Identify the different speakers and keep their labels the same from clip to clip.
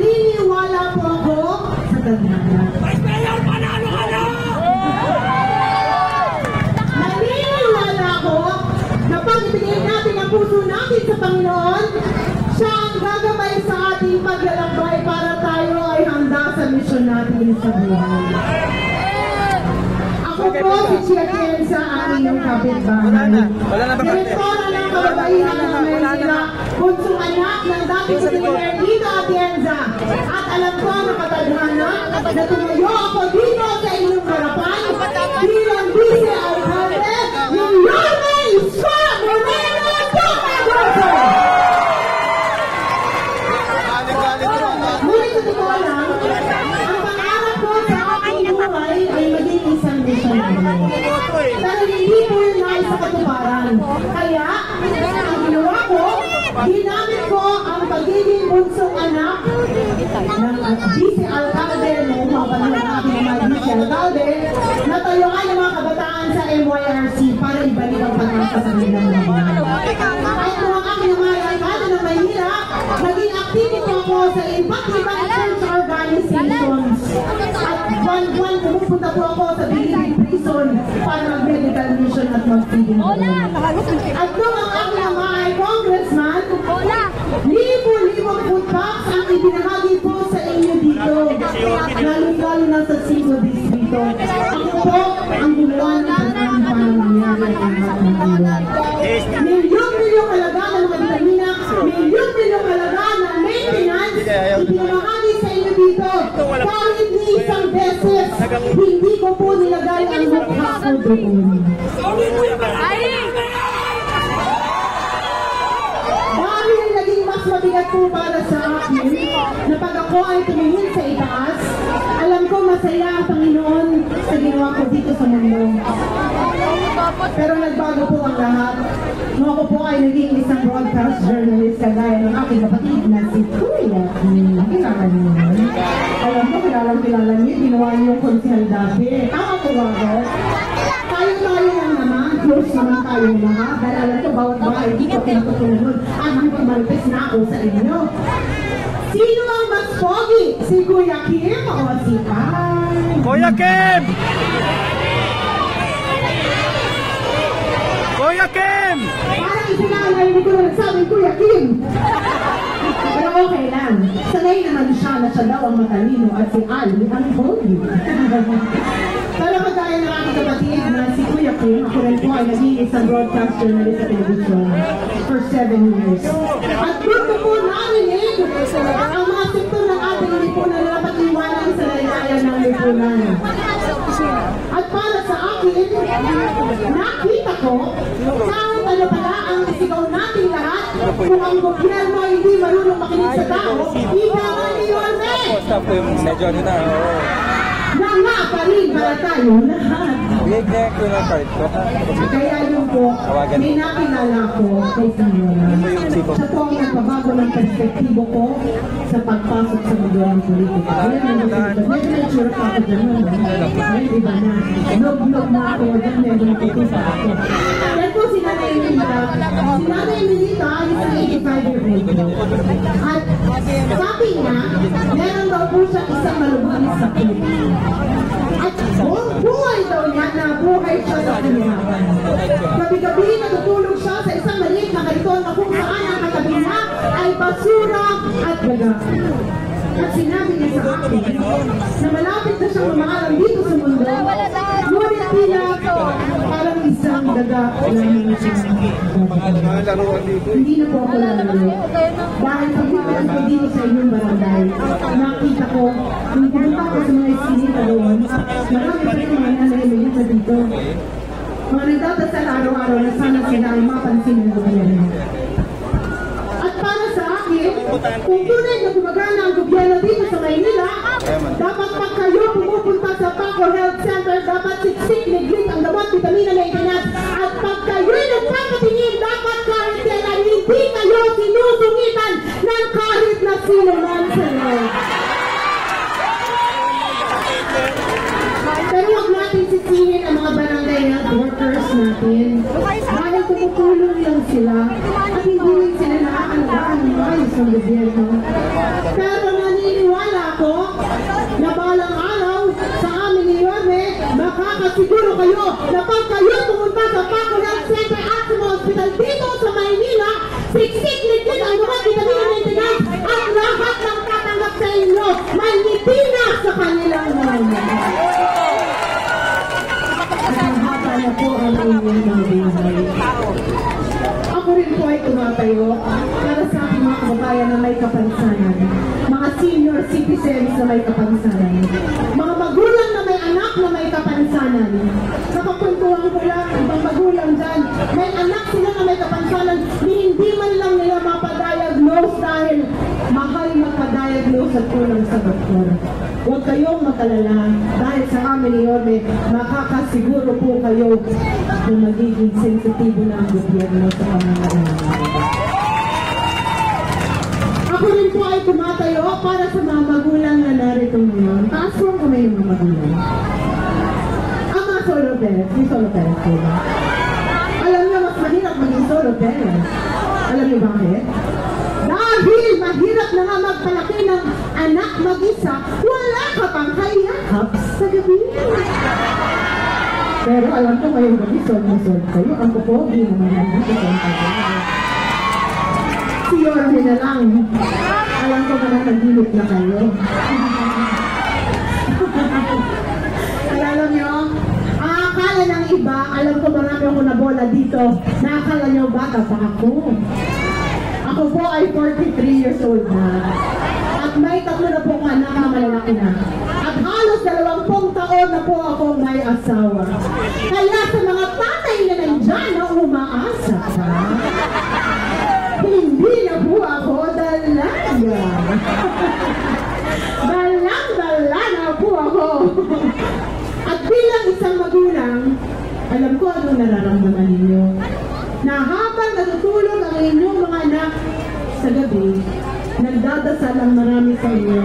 Speaker 1: naniniwala po ako sa tadhana. Naniniwala ako na pag ibigay natin ang puso natin sa Panginoon, siya ang gagabay sa ating paglalakbay para tayo ay handa sa misyon natin sa buhay. Ako po si Chia Tienza, ang inyong kapitbahay. Direktora ng kababaihan ng Maynila, bunsong anak ng dating Secretary Dito Atienza. At alam ko na katadhana na tumayo ako dito sa inyong harapan bilang Vice Alcalde ng Yorme Iska Moreno Tocagoso. Ngunit sa totoo lang, ang pangarap ko sa aking buhay ay maging isang missionary. Pero hindi po yun ay sa katuparan. Kaya, ang ginawa ko, ginamit ko ang pagiging bunsong anak ng Vice Alcalde noong mga panahon ng aking mga Vice Alcalde na tayuan ng mga kabataan sa MYRC para ibalik ang pag-asa sa kanilang mga. At kung ang aking mga alcalde ng Maynila, naging activity ako sa iba't-ibang church organizations. At buwan-buwan pumupunta po ako sa Bilibid Prison para mag-medical mission at mag-feeding program. At kung ang aking mga congressman, libo-libong food packs ang ibinahagi po sa inyo dito, lalo-lalo na sa Cebu Distrito. Ako po ang gumawa ng kanyang pangyayari ang ating buwan. Milyong-milyong halaga ng mga vitamina, milyong-milyong halaga ng maintenance, ibinahagi sa inyo dito. Kahit ni isang beses, hindi ko po nilagay ang mukha ko doon. Dahil naging mas mabigat po para sa akin na pag ako ay tumingin sa itaas, alam ko masaya ang Panginoon sa ginawa ko dito sa mundo. Pero nagbago po ang lahat. Nung ako po ay naging isang broadcast journalist kagaya ng aking kapatid na si Kuya. Kilala niyo yun. Alam ko, kilala niyo, ginawa niyo yung konsihal dati. Tama po ba ako? Tayo lang naman, close naman tayo mga. Dahil alam ko, bawat bahay dito pinatutunod. Ang pagmalipis na ako sa inyo. Sino ang mas pogi? Si Kuya Kim o si Pai?
Speaker 2: Kuya Kim! Kuya Kim!
Speaker 1: Parang isinanay ko na nagsabing Kuya Kim. Pero okay lang. Sanay naman siya na siya daw ang matalino at si Ali ang pogi. Pero kagaya ng aking kapatid na si Kuya Kim, ako rin po ay naging isang broadcast journalist sa television for 7 years. At gusto po narinig ang mga sektor ng ating lipunan na dapat iwanan sa laylayan ng lipunan. At para sa akin, nakita ko kahit ano pala ang isigaw nating lahat kung ang gobyerno ay hindi marunong makinig sa tao, hindi naman iyon na nga pa rin para tayo lahat. Kaya yun po, may nakilala ko kay Senora. Siya po ang nagpabago ng perspektibo ko sa pagpasok sa mundo ng politika. Kaya medyo nature pa ako dyan. Diba na? Nog-nog na ako dyan, medyo nakikita ako. Yan po si Nanay Emilita. Si Nanay Emilita is an 85-year-old. At sabi niya, meron daw po siya isang malubhang sakit. At buhay daw niya na buhay siya sa kahirapan. Gabi-gabi natutulog siya sa isang maliit na kariton na kung saan ang katabi niya ay basura at daga. At sinabi niya sa akin na malapit na siyang mamaalam dito sa mundo, ngunit tila parang isang daga lang siya. Hindi na po ako lalaro. Dahil pagkikaan ko dito sa inyong barangay, nakita ko, nung pumunta ko sa mga iskinita doon, marami pa rin mga nanay-Emilita dito. Mga nagdadasal araw-araw na sana sila ay mapansin ng gobyerno. At para sa akin, kung tunay na gumagana ang gobyerno dito sa Maynila, dapat pag kayo pumupunta sa Paco Health Center, dapat siksik, neglit ang gamot, vitamina, maintenance. At pag kayo'y nagpapatingin, dapat kahit yan ay hindi kayo sinusungitan ng kahit na sino man sa inyo. Pero huwag natin sisihin ang mga barangay health workers natin. Dahil tumutulong lang sila at hindi rin sila nakakalagaan ng ayos ng gobyerno. Pero naniniwala ako na balang araw sa amin ni Yorme, makakasiguro kayo na pag kayo pumunta sa Paco Health Center at sa mga hospital dito sa Maynila, siksik ligid ang mga vitamina maintenance at lahat ng tatanggap sa inyo may ngiti na sa kanilang mga. At na po ang inyong mga buhay. Ako rin po ay tumatayo para sa aking mga kababayan na may kapansanan, mga senior citizens na may kapansanan, mga magulang na may anak na may kapansanan. Nakapuntuhan ko lang, ibang magulang dyan, may anak sila na may kapansanan, hindi man lang nila mapadiagnose dahil mahal mapadiagnose at kulang sa doktor. Huwag kayong makalala dahil sa amin ni Yorme, makakasiguro po kayo na magiging sensitibo na ang gobyerno sa pangangailangan. Ako rin po ay tumatayo para sa mga magulang na narito ngayon. Taas po ang kamay ng mga magulang. Ang mga solo parents, yung solo parents po ba? Alam niyo, mas mahirap maging solo parents. Alam niyo bakit? Dahil mahirap na nga magpalaki ng anak mag-isa, wala ka pang kayakap sa gabi. Pero alam ko ngayong gabi, solve kayo. Ang kupogi naman nandito sa kayo. Si Yorme na lang. Alam ko na nagilip na kayo. Alam nyo, akala ng iba, alam ko marami ako na bola dito, nakakala nyo bata pa ako. Ako po ay 43 years old na. At may 3 na po akong anak na malalaki na. At halos 20 taon na po ako may asawa. Kaya sa mga tatay na nandyan na umaasa pa, hindi na po ako dalaga. Dalang-dala na po ako. At bilang isang magulang, alam ko anong nararamdaman ninyo. Na habang natutulog ang inyong mga anak sa gabi, nagdadasal ang marami sa inyo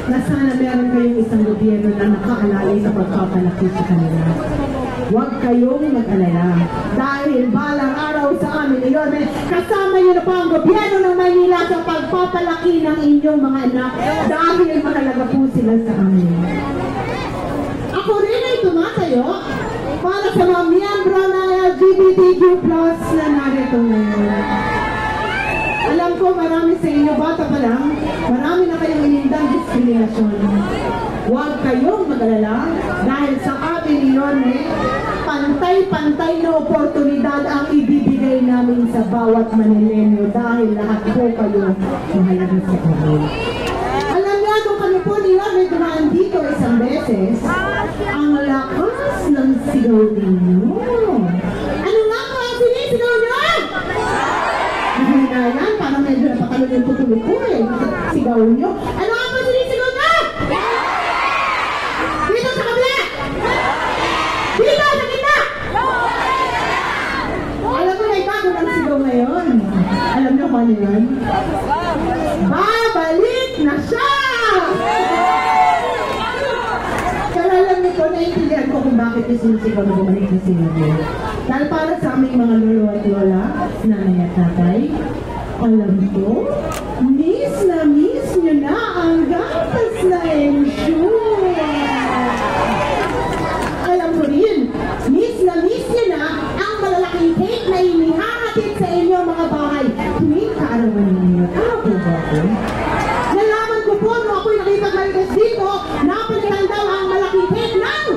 Speaker 1: na sana meron kayong isang gobyerno na nakaalalay sa pagpapalaki sa kanila. Huwag kayong mag-alala dahil balang araw sa amin ni Yorme, kasama niyo na po ang gobyerno ng Maynila sa pagpapalaki ng inyong mga anak dahil mahalaga po sila sa amin. Ako rin ay tumatayo para sa mga miyembro ng LGBTQ+ na narito ngayon. Alam ko marami sa inyo, bata pa lang, marami na kayong inindang diskriminasyon. Huwag kayong mag-alala dahil sa atin ni Yorme, pantay-pantay na oportunidad ang ibibigay namin sa bawat Manilenyo dahil lahat po kayo mahalaga sa amin. Alam niyo, kung kami po ni Yorme dumaan dito isang beses, ang lakas ng sigaw ninyo. Ano nga po ang sinisigaw nyo? Mahina yan, parang medyo napakalun yung tutuloy ko eh. Sigaw nyo. Ano nga po sinisigaw nyo? Dito sa kabila! Dito sa kita! Alam mo na ibago ng sigaw ngayon. Alam nyo kung ano yun? Babalik na siya! Alam nito, naiintindihan ko kung bakit yung sinisigaw na bumalik na sinabi. Dahil para sa aming mga lolo at lola, nanay at tatay, alam ko, miss nyo na ang gatas na ensure. Alam ko rin, miss nyo na ang malalaking cake na inihahatid sa inyo mga bahay tuwing kaarawan ninyo. Ano po ba ako? Nalaman ko po nung ako'y nakipag-marites dito, napalitan daw ang malaking cake ng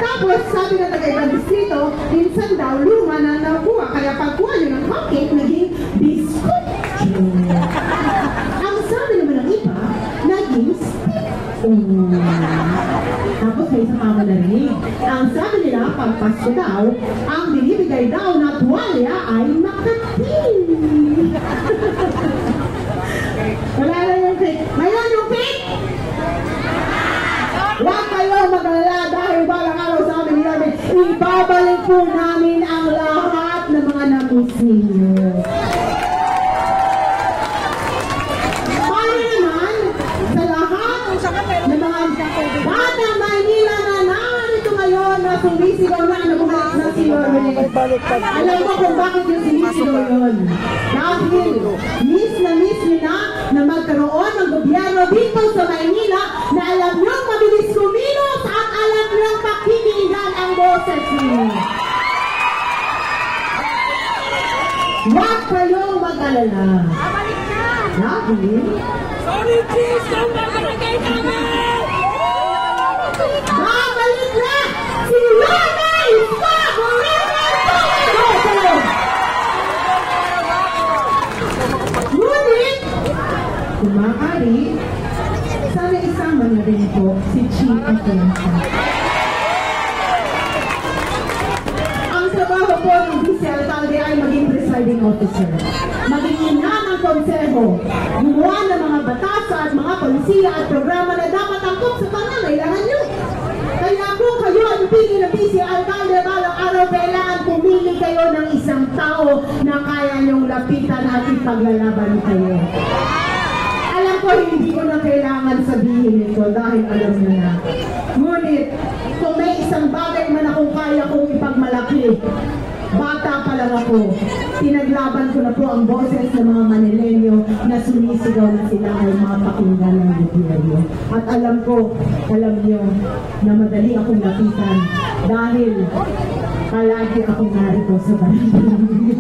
Speaker 1: tapos sabi na taga-ibang distrito, minsan daw luma na nakuha, kaya pagkuha nyo ng cupcake, naging biscuit. Ang sabi naman ng iba, naging stick. Tapos may isang kama na rin. Ang sabi nila, pag Pasko daw, ang binibigay daw na tuwalya ay makating. Wala na yung cake. Ngayon yung cake! Huwag kayo mag-alala dahil balang araw sa amin ni Yorme, ibabalik po namin ang lahat ng mga namiss ninyo. Paano naman sa lahat ng mga batang Maynila na narito ngayon na sumisigaw na bumalik na si Yorme? Alam mo kung bakit yung sinisigaw yun. Dahil miss na na magkaroon ng gobyerno dito sa Maynila na alam niyong mabilis kumilos at alam niyong pakikinggan ang boses niyo. Huwag kayong mag-alala. Dahil
Speaker 2: Sorry, please, don't mabarangay namin!
Speaker 1: babalik na si Lana Iska Moreno Tomagoso! Ngunit, kung maaari, sana isama na rin po si Chi Atienza. Ang trabaho po ng vice-alcalde ay maging presiding officer, maging ina ng konseho, gumawa ng mga batas at mga polisiya at programa na dapat angkop sa pangangailangan nyo. Kaya kung kayo ang pili ng vice-alcalde, balang araw kailangan pumili kayo ng isang tao na kaya nyong lapitan at ipaglalaban kayo. Alam ko hindi ko na kailangan sabihin ito dahil alam nyo na. Ngunit, kung may isang bagay man akong kaya kong ipagmalaki, bata pa lang ako, pinaglaban ko na po ang boses ng mga Manileño na sumisigaw na sila ay mapakinggan ng gobyerno. At alam niyo na madali akong lapitan dahil palagi akong narito sa barangay.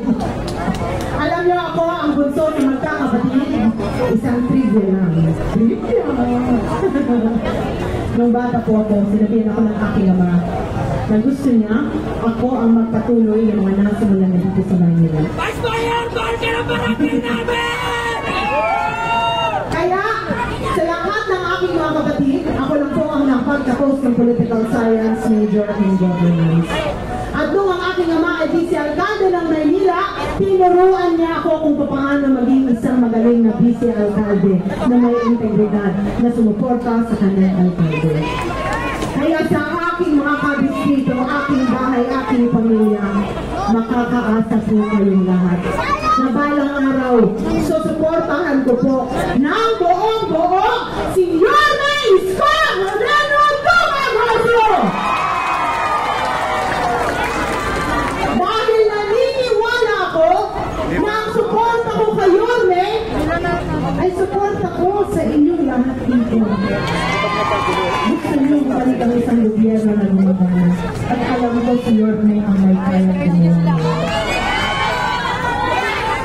Speaker 1: Alam niyo ako ang bunso ng magkakapatid, isang trivia lang. Trivia! Nung bata po ako, sinabihan ako ng aking ama na gusto niya, ako ang magpatuloy ng mga nasimulan na dito sa Manila.
Speaker 2: Vice Mayor, mahal ka ng barangay namin!
Speaker 1: Kaya, sa lahat ng aking mga kapatid, ako lang po ang nakapagtapos ng Political Science major in governance. At nung ang aking ama ay vice-alcalde ng Maynila, tinuruan niya ako kung paano maging isang magaling na vice-alcalde na may integridad na sumuporta sa kanyang alcalde. Kaya sa aking mga kabistrito, aking bahay, aking pamilya, makakaasa po kayong lahat. Na balang araw, susuportahan ko po ng buong-buo si Lana Iska Moreno Tomagoso! Dahil naniniwala ako na ang suporta ko kay Yorme ay suporta ko sa inyong lahat dito. Gusto niyo balik ang isang gobyerno na lumabanas at alam ko si Yorme ang may kaya gumawa.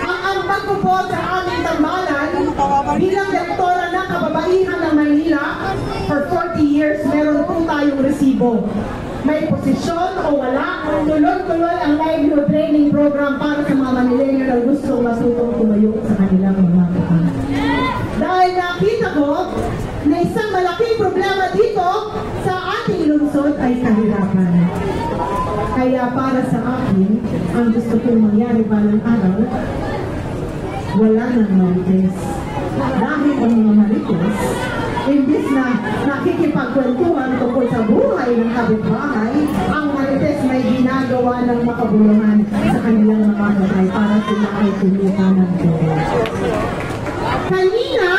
Speaker 1: Ang ambag ko po sa aming tambalan bilang direktora ng kababaihan ng Maynila for 40 years, meron po tayong resibo. May posisyon o wala, tuloy-tuloy ang livelihood training program para sa mga Manileño na gusto matutong tumayo sa kanilang mga kapatid. Dahil nakita ko na isang malaking problema dito sa ating lungsod ay kahirapan. Kaya para sa akin, ang gusto kong mangyari balang araw, wala nang marites. Dahil ang mga marites, imbis na nakikipagkwentuhan tungkol sa buhay ng kapitbahay, ang marites may ginagawa ng makabuluhan sa kanilang mga bahay para sila ay kumita ng pera. Kanina,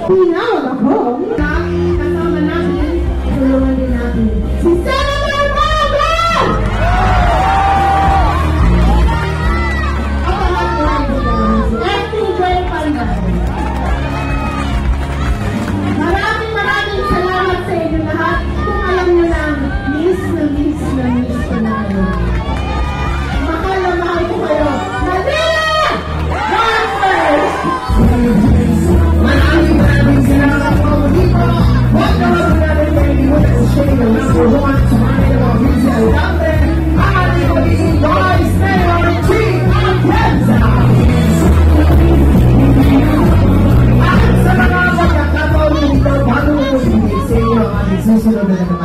Speaker 1: tinawag ako na kasama natin, tulungan din natin si Senator Marga! At ang mga si Acting Joy Panday. Maraming salamat sa inyo lahat. Kung alam nyo lang, miss ko na kayo. Mahal na mahal ko kayo. Manila! God first! Maraming salamat po dito. Huwag naman natin kayo limutan sa show ng number 1 sa Manila mga vice-alcalde. Ang ating magiging Vice Mayor Chi Atienza. At sa mga pagkakataon dito, bago ko po sa inyo ang ating susunod na